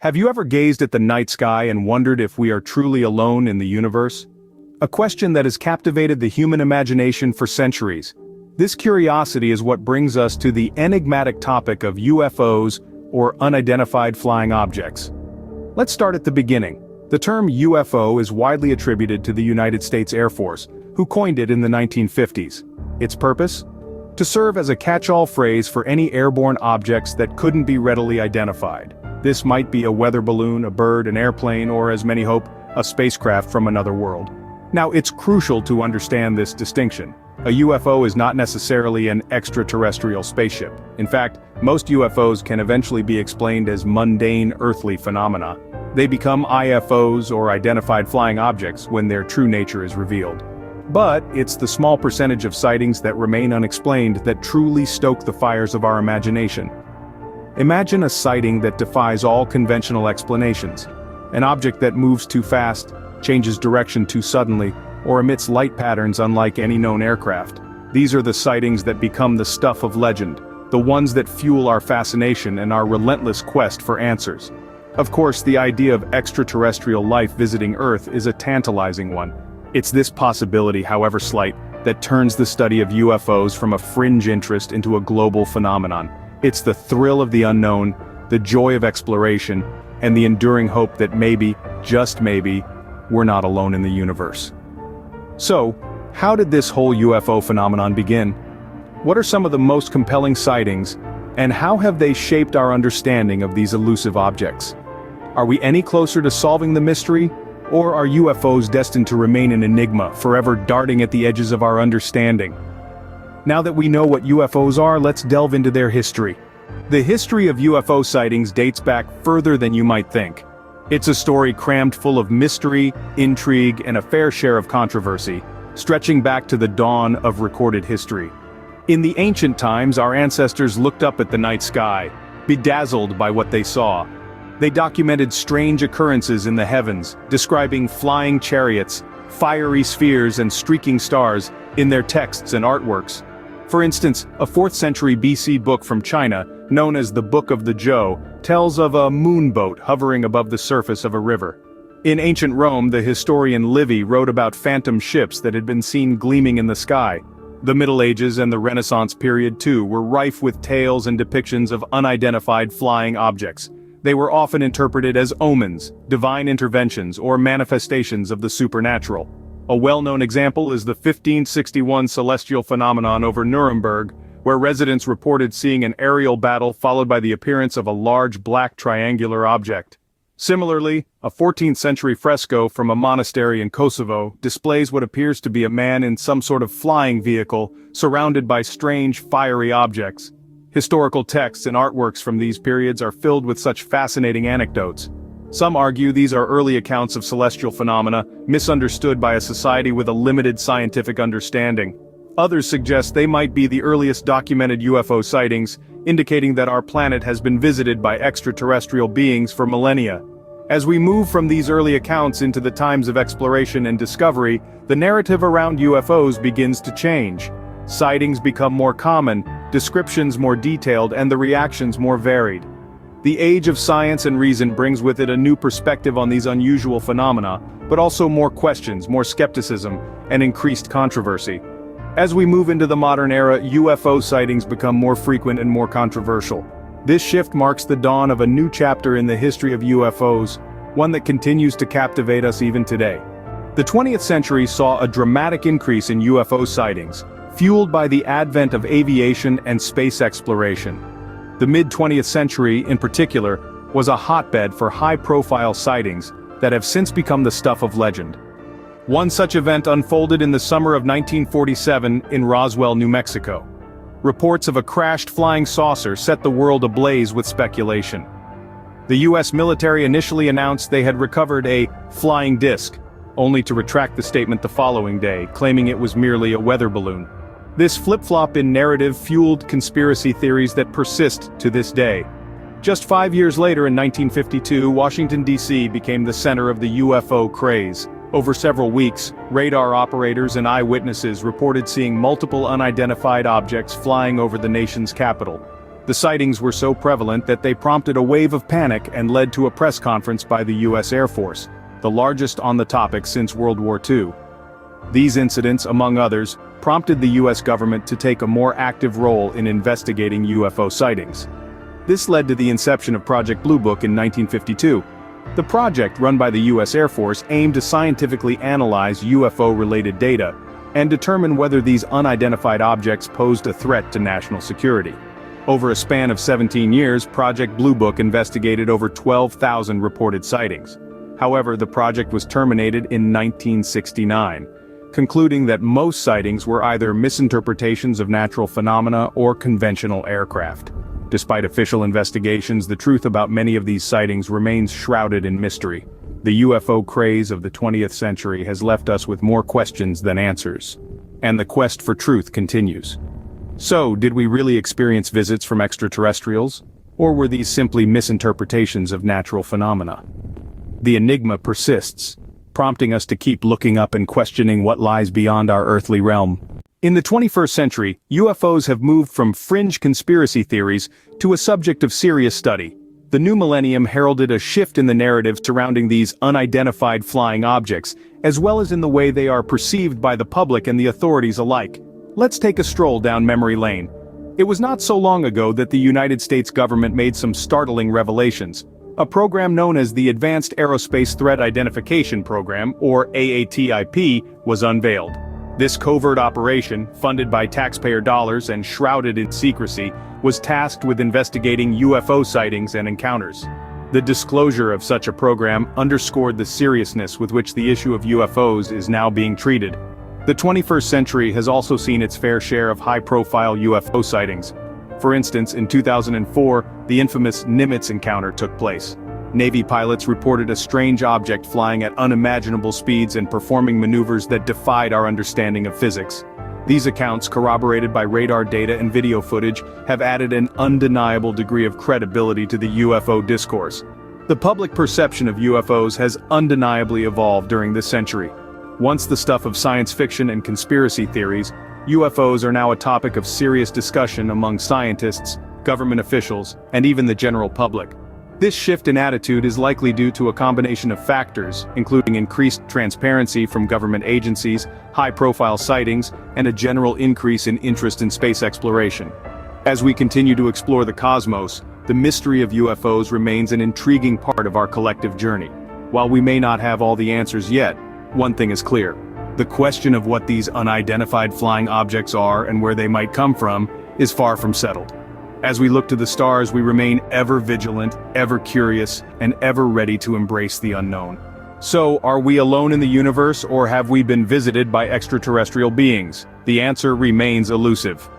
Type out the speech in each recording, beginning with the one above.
Have you ever gazed at the night sky and wondered if we are truly alone in the universe? A question that has captivated the human imagination for centuries. This curiosity is what brings us to the enigmatic topic of UFOs, or unidentified flying objects. Let's start at the beginning. The term UFO is widely attributed to the United States Air Force, who coined it in the 1950s. Its purpose? To serve as a catch-all phrase for any airborne objects that couldn't be readily identified. This might be a weather balloon, a bird, an airplane, or as many hope, a spacecraft from another world. Now, it's crucial to understand this distinction. A UFO is not necessarily an extraterrestrial spaceship. In fact, most UFOs can eventually be explained as mundane earthly phenomena. They become IFOs, or identified flying objects, when their true nature is revealed. But it's the small percentage of sightings that remain unexplained that truly stoke the fires of our imagination. Imagine a sighting that defies all conventional explanations. An object that moves too fast, changes direction too suddenly, or emits light patterns unlike any known aircraft. These are the sightings that become the stuff of legend, the ones that fuel our fascination and our relentless quest for answers. Of course, the idea of extraterrestrial life visiting Earth is a tantalizing one. It's this possibility, however slight, that turns the study of UFOs from a fringe interest into a global phenomenon. It's the thrill of the unknown, the joy of exploration, and the enduring hope that maybe, just maybe, we're not alone in the universe. So, how did this whole UFO phenomenon begin? What are some of the most compelling sightings, and how have they shaped our understanding of these elusive objects? Are we any closer to solving the mystery, or are UFOs destined to remain an enigma, forever darting at the edges of our understanding? Now that we know what UFOs are, let's delve into their history. The history of UFO sightings dates back further than you might think. It's a story crammed full of mystery, intrigue, and a fair share of controversy, stretching back to the dawn of recorded history. In the ancient times, our ancestors looked up at the night sky, bedazzled by what they saw. They documented strange occurrences in the heavens, describing flying chariots, fiery spheres, and streaking stars in their texts and artworks. For instance, a 4th century BC book from China, known as the Book of the Zhou, tells of a moonboat hovering above the surface of a river. In ancient Rome, the historian Livy wrote about phantom ships that had been seen gleaming in the sky. The Middle Ages and the Renaissance period, too, were rife with tales and depictions of unidentified flying objects. They were often interpreted as omens, divine interventions, or manifestations of the supernatural. A well-known example is the 1561 celestial phenomenon over Nuremberg, where residents reported seeing an aerial battle followed by the appearance of a large black triangular object. Similarly, a 14th century fresco from a monastery in Kosovo displays what appears to be a man in some sort of flying vehicle, surrounded by strange, fiery objects. Historical texts and artworks from these periods are filled with such fascinating anecdotes. Some argue these are early accounts of celestial phenomena, misunderstood by a society with a limited scientific understanding. Others suggest they might be the earliest documented UFO sightings, indicating that our planet has been visited by extraterrestrial beings for millennia. As we move from these early accounts into the times of exploration and discovery, the narrative around UFOs begins to change. Sightings become more common, descriptions more detailed, and the reactions more varied. The age of science and reason brings with it a new perspective on these unusual phenomena, but also more questions, more skepticism, and increased controversy. As we move into the modern era, UFO sightings become more frequent and more controversial. This shift marks the dawn of a new chapter in the history of UFOs, one that continues to captivate us even today. The 20th century saw a dramatic increase in UFO sightings, fueled by the advent of aviation and space exploration. The mid-20th century, in particular, was a hotbed for high-profile sightings that have since become the stuff of legend. One such event unfolded in the summer of 1947 in Roswell, New Mexico. Reports of a crashed flying saucer set the world ablaze with speculation. The U.S. military initially announced they had recovered a flying disc, only to retract the statement the following day, claiming it was merely a weather balloon. This flip-flop in narrative fueled conspiracy theories that persist to this day. Just 5 years later, in 1952, Washington, D.C. became the center of the UFO craze. Over several weeks, radar operators and eyewitnesses reported seeing multiple unidentified objects flying over the nation's capital. The sightings were so prevalent that they prompted a wave of panic and led to a press conference by the U.S. Air Force, the largest on the topic since World War II. These incidents, among others, prompted the U.S. government to take a more active role in investigating UFO sightings. This led to the inception of Project Blue Book in 1952. The project, run by the U.S. Air Force, aimed to scientifically analyze UFO-related data and determine whether these unidentified objects posed a threat to national security. Over a span of 17 years, Project Blue Book investigated over 12,000 reported sightings. However, the project was terminated in 1969, concluding that most sightings were either misinterpretations of natural phenomena or conventional aircraft. Despite official investigations, the truth about many of these sightings remains shrouded in mystery. The UFO craze of the 20th century has left us with more questions than answers. And the quest for truth continues. So, did we really experience visits from extraterrestrials? Or were these simply misinterpretations of natural phenomena? The enigma persists, prompting us to keep looking up and questioning what lies beyond our earthly realm. In the 21st century, UFOs have moved from fringe conspiracy theories to a subject of serious study. The new millennium heralded a shift in the narrative surrounding these unidentified flying objects, as well as in the way they are perceived by the public and the authorities alike. Let's take a stroll down memory lane. It was not so long ago that the United States government made some startling revelations. A program known as the Advanced Aerospace Threat Identification Program, or AATIP, was unveiled. This covert operation, funded by taxpayer dollars and shrouded in secrecy, was tasked with investigating UFO sightings and encounters. The disclosure of such a program underscored the seriousness with which the issue of UFOs is now being treated. The 21st century has also seen its fair share of high-profile UFO sightings. For instance, in 2004, the infamous Nimitz encounter took place. Navy pilots reported a strange object flying at unimaginable speeds and performing maneuvers that defied our understanding of physics. These accounts, corroborated by radar data and video footage, have added an undeniable degree of credibility to the UFO discourse. The public perception of UFOs has undeniably evolved during this century. Once the stuff of science fiction and conspiracy theories, UFOs are now a topic of serious discussion among scientists, government officials, and even the general public. This shift in attitude is likely due to a combination of factors, including increased transparency from government agencies, high-profile sightings, and a general increase in interest in space exploration. As we continue to explore the cosmos, the mystery of UFOs remains an intriguing part of our collective journey. While we may not have all the answers yet, one thing is clear. The question of what these unidentified flying objects are and where they might come from is far from settled. As we look to the stars, we remain ever vigilant, ever curious, and ever ready to embrace the unknown. So, are we alone in the universe, or have we been visited by extraterrestrial beings? The answer remains elusive.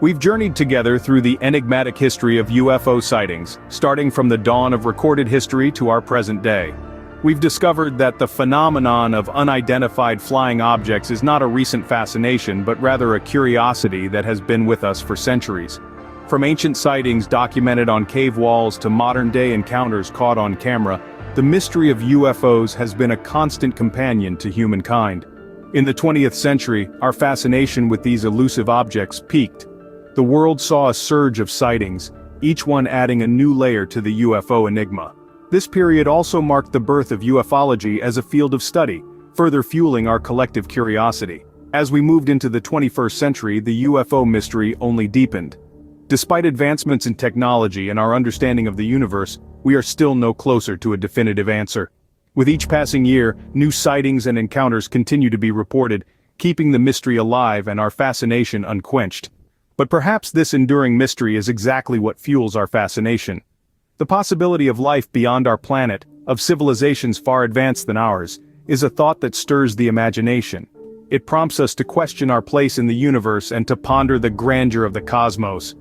We've journeyed together through the enigmatic history of UFO sightings, starting from the dawn of recorded history to our present day. We've discovered that the phenomenon of unidentified flying objects is not a recent fascination, but rather a curiosity that has been with us for centuries. From ancient sightings documented on cave walls to modern-day encounters caught on camera, the mystery of UFOs has been a constant companion to humankind. In the 20th century, our fascination with these elusive objects peaked. The world saw a surge of sightings, each one adding a new layer to the UFO enigma. This period also marked the birth of ufology as a field of study, further fueling our collective curiosity. As we moved into the 21st century, the UFO mystery only deepened. Despite advancements in technology and our understanding of the universe, we are still no closer to a definitive answer. With each passing year, new sightings and encounters continue to be reported, keeping the mystery alive and our fascination unquenched. But perhaps this enduring mystery is exactly what fuels our fascination. The possibility of life beyond our planet, of civilizations far advanced than ours, is a thought that stirs the imagination. It prompts us to question our place in the universe and to ponder the grandeur of the cosmos.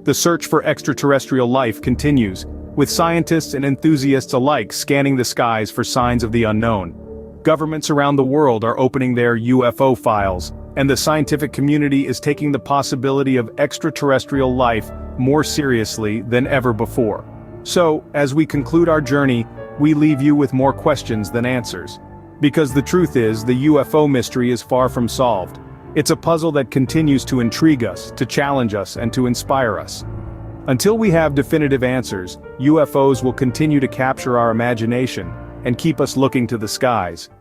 The search for extraterrestrial life continues, with scientists and enthusiasts alike scanning the skies for signs of the unknown. Governments around the world are opening their UFO files, and the scientific community is taking the possibility of extraterrestrial life more seriously than ever before. So, as we conclude our journey, we leave you with more questions than answers. Because the truth is, the UFO mystery is far from solved. It's a puzzle that continues to intrigue us, to challenge us, and to inspire us. Until we have definitive answers, UFOs will continue to capture our imagination and keep us looking to the skies.